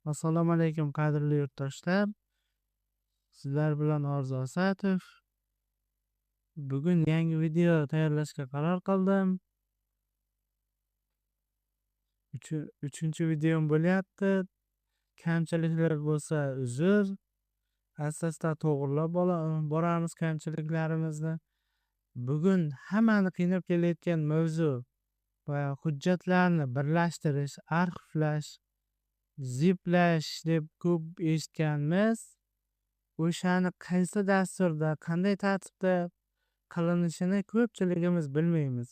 Assalomu alaykum qadrli yurtdoshlar. Sizlar bilan Orzu Asatov. Bugun yangi video tayyorlashga qaror qildim. Uchinchi videom bo'lyapti. Kamchiliklar bo'lsa uzr. Asta-asta to'g'rilab boramiz kamchiliklarimizni. Bugun hammani qiynab kelayotgan mavzu va hujjatlarni birlashtirish, arxivlash, ziplash deb ko'p eshitganmiz. O'shani qaysi dasturda, qanday tartibda qilinishini ko'pchiligimiz bilmaymiz.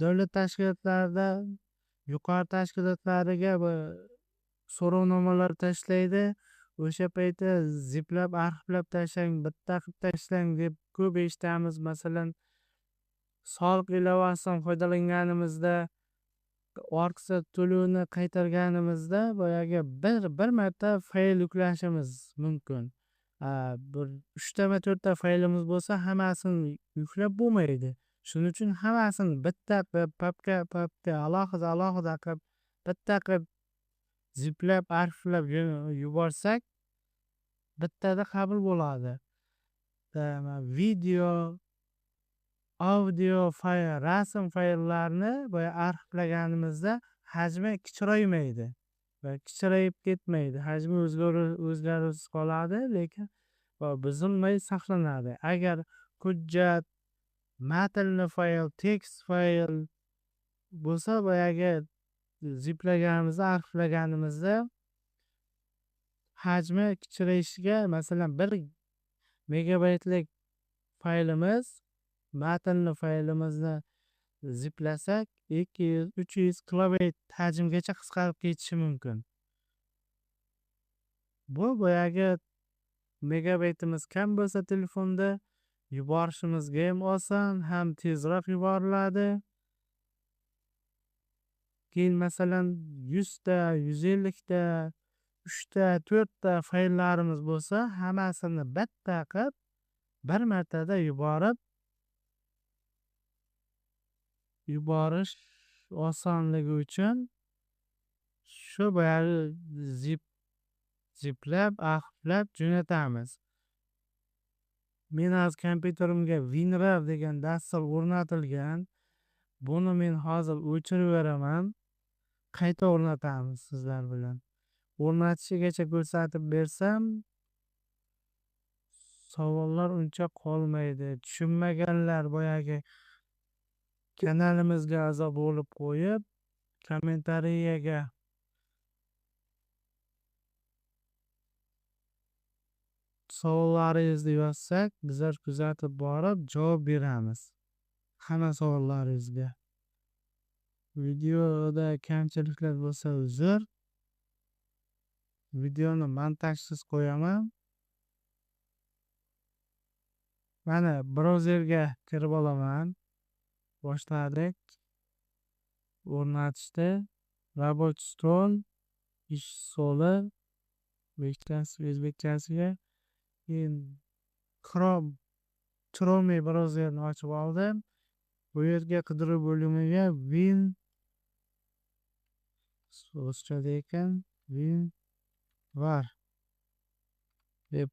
Davlat tashkilotlarida yuqori tashkilotlariga so'rovnomalar tashlaydi. O'sha paytda ziplab, arxivlab tashlang, bitta qilib tashlang deb ko'p eshitamiz. Masalan, soliq ilovasidan foydalanganimizda ortiqcha to'lovni qaytarganimizda bir marta fayl yuklashimiz mumkin. Bir 3 ta 4 ta faylimiz bo'lsa, hammasini yuklab bo'lmaydi. Shuning uchun hammasini bitta papka alohida qilib bitta qilib ziplab, arxivlab yuborsak, bittada qabul bo'ladi. Video, audio fayl, rasm fayllarni arxivlaganimizda hajmi kichiraymaydi va kichrayib ketmaydi. Hajmi o'zgaruvsiz qoladi, lekin buzilmay saqlanadi. Agar hujjat, matnli fayl, tekst fayl bo'lsa, ziplaganimizda, arxivlaganimizda hajmi kichrayishiga, masalan, 1 megabaytlik faylimiz, matnli faylimizni ziplasak 200-300 kilobayt hajmgacha qisqarib ketishi mumkin. Bu megabaytimiz kam bo'lsa telefonda yuborishimizga ham oson, ham tezroq yuboriladi. Keyin masalan 100 ta, 150 ta, 3 ta, 4 ta fayllarimiz bo'lsa, hammasini bitta qilib bir martada yuborish osonligi uchun shu ziplab, arxivlab jo'natamiz. Men hozir kompyuterimga WinRAR degan dastur o'rnatilgan. Buni men hozir o'chirib beraman. Qayta o'rnatamiz sizlar bilan. O'rnatishigacha ko'rsatib bersam, savollar uncha qolmaydi. Tushunmaganlar kanalimizga a'zo bo'lib qo'yib, kommentariyaga savollaringizni yozsak, bizlar kuzatib borib javob beramiz hamma savollaringizga. Videoda kamchiliklar bo'lsa uzr. Videoni montajsiz qo'yaman. Mana brauzerga kirib olaman. Boshladik. O'rnatishda Rабочий stol, ish stoli, o'zbekchasiga. Keyin Chrome brauzerini ochib oldim. Bu yerga qidiruv bo'limiga WinRAR deb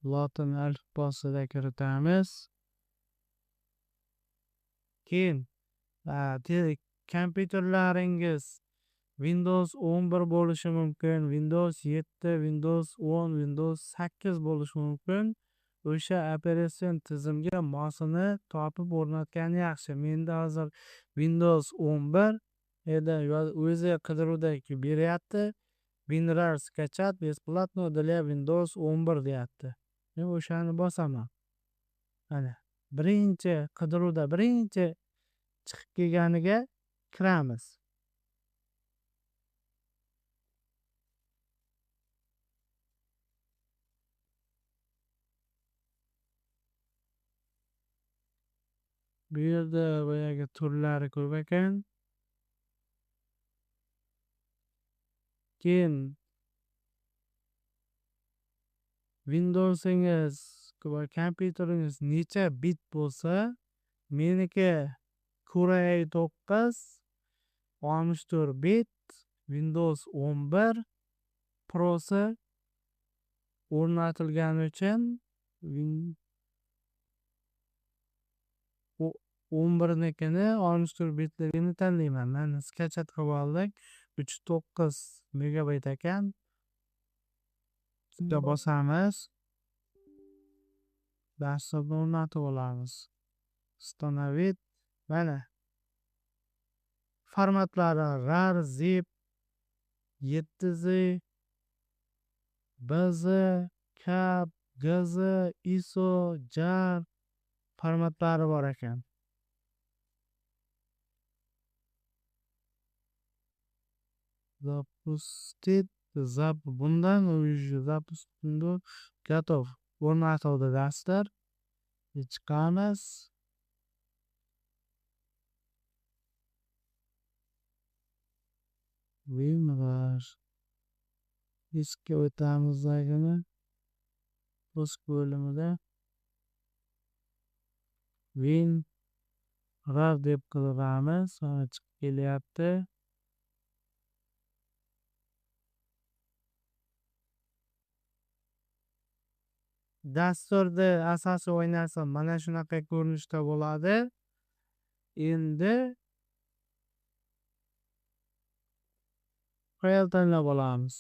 lotin alifbosida kiritamiz. Keyin kompyuterlaringiz Windows 11 bo'lishi mumkin, Windows 7, Windows 10, Windows 8 bo'lishi mumkin. O'sha operatsion tizimga mosini topib o'rnatgani yaxshi. Menda hozir Windows 11 edi, o'zi qidiruvda beryapti. WinRAR skachat бесплатно для Windows 11 deyapti. Men o'shani bosaman. Mana qidiruvda birinchi chiqib kelganiga kiramiz. Bu yerda turlari ko'p ekan. Keyin Windowsingiz va kompyuteringiz necha bit bo'lsa, meniki Core i9 64 bit, Windows 11 Pro'si o'rnatilgani uchun 11nikini 64 bitligini tanlayman. Mana skachat qilib oldik. 39 megabayt ekan. Bitta bosamiz. Dasturni o'rnatib olamiz. Uстановить. Mana formatlari RAR, zip, 7Z, BZ, CAP, GZ, ISO, JAR formatlari bor ekan. Запустить. Bundan запустить. Готов. O'rnatildi dastur. Chiqamiz. WinRAR. Diskka o'tamiz zagini. Disk bo'limida WinRAR deb qilamiz. Mana chiqib kelyapti. Dasturda asosiy o'ynasa mana shunaqa ko'rinishda bo'ladi. Endi fayl tanlab olamiz.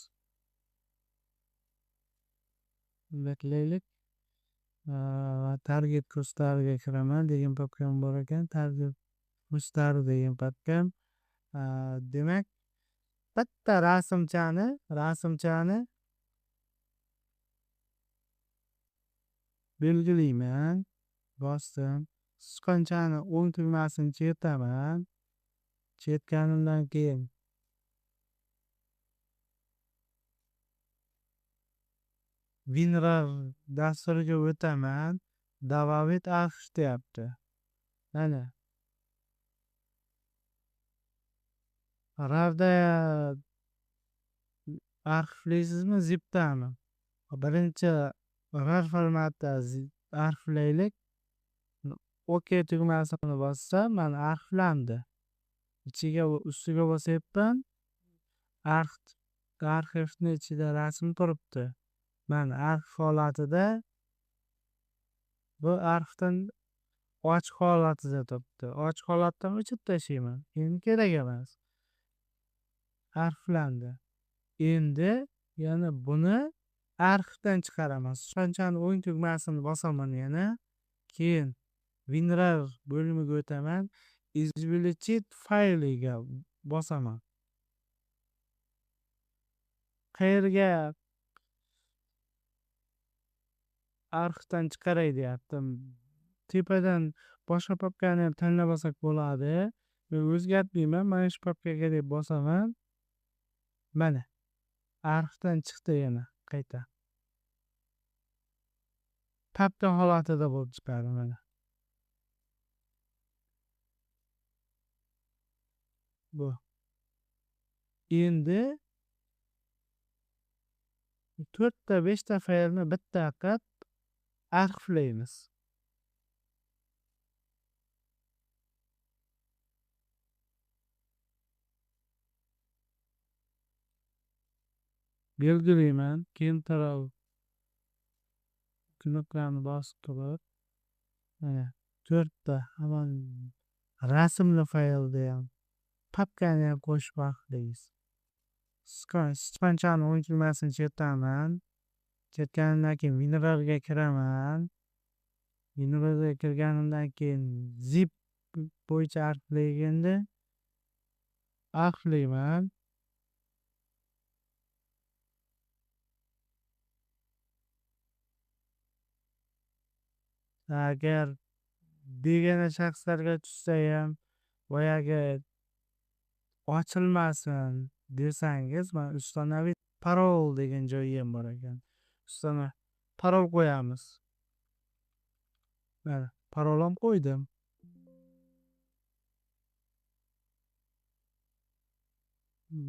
Beklaylik. Target kurslarga kiraman degan papkam bor ekan. Target kurslar degan papkam. Demak, bitta rasmchani belgilayman. Bosdim. Sichqonchani o'ng tugmasini chertaman. Chertganimdan keyin WinRAR dasturiga o'taman. Добавить arxiv deyapti. Mana. RARda arxivlaysizmi, zipdami? Birinchi RAR formatda arxivlaylik. OK tugmasini bossam, mana arxivlandi. Ustiga bosyapman. Arxivni ichida rasm turibdi. Mana arxiv holatida bu arxivdan ochiq holatida turibdi. Ochiq holatdan o'chirib tashlayman. Endi kerak emas. Arxivlandi. Endi yana buni arxivdan chiqaraman. Sichqonchani o'ng tugmasini bosaman yana. Keyin WinRAR bo'limiga o'taman. Извлечить fayliga bosaman. Qayerga arxivdan chiqaray deyapti. Tepadan boshqa papkani ham tanlab olsak bo'ladi. Men o'zgartmayman. Mana shu papkaga deb bosaman. Mana arxivdan chiqdi yana qayta. Papka holatida bo'lib chiqadi mana. Bu. Endi 4 ta 5 ta faylni bitta qilib arxivlaymiz. Belgilayman. Keyin taraf knopkani bosib turib, mana 4 ta hamon rasmli faylda ham papkani ham qo'shib arxivlaymiz. Sichqonchani o'ng tugmasini chertaman. Chertganimdan keyin WinRARga kiraman. WinRARga kirganimdan keyin zip bo'yicha arxivlayganda arxivlayman. Agar begona shaxslarga tushsa ham boyagi ochilmasin desangiz, mana uстановить parol degan joyi ham bor ekan. Parol qo'yamiz. Mana parol ham qo'ydim.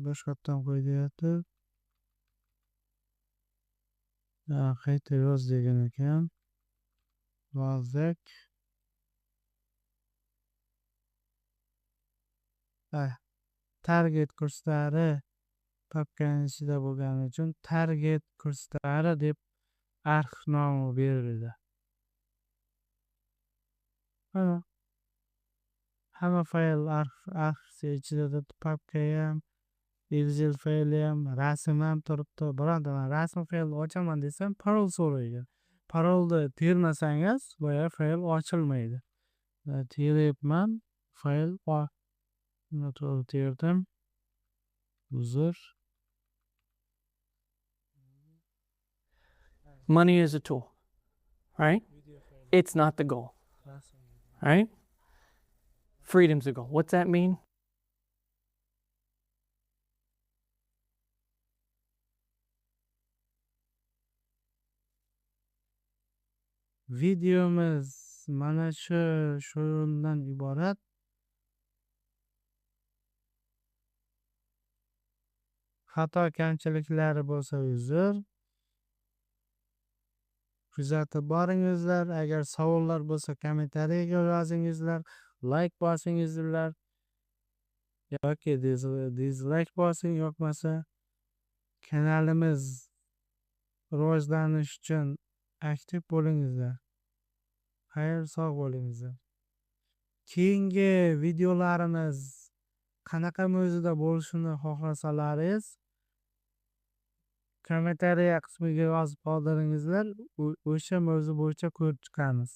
Boshqatdan qo'y deyapti. Qayta yoz degan ekan. Yozdik. Target kurslari papkaning ichida bo'lgani uchun target kursori deb arxiv nomi berildi. Mana hamma fayl arxiv ichida papka ham, Excel fayli ham, rasm ham turibdi. Bironta men rasm faylni ochaman desam, parol so'raydi. Parolni termasangiz, boya fayl ochilmaydi. Teryapman, fayl terdim. Uzr. Money is a tool, right? It's not the goal, right? Freedom's the goal. What's that mean? Videomiz mana shundan iborat. Xato kamchiliklari bo'lsa uzr. Kuzatib boringizlar. Agar savollar bo'lsa kommentariyaga yozingizlar, like bosingizlar yoki dislike bosing, yoqmasa kanalimiz rivojlanish uchun aktiv bo'lingizlar. Xayr, sog' bo'lingizlar. Keyingi videolarimiz qanaqa mavzuda bo'lishini xohlasalaringiz kommentariya qismiga yozib qoldiringizlar. O'sha mavzu bo'yicha ko'rib chiqamiz.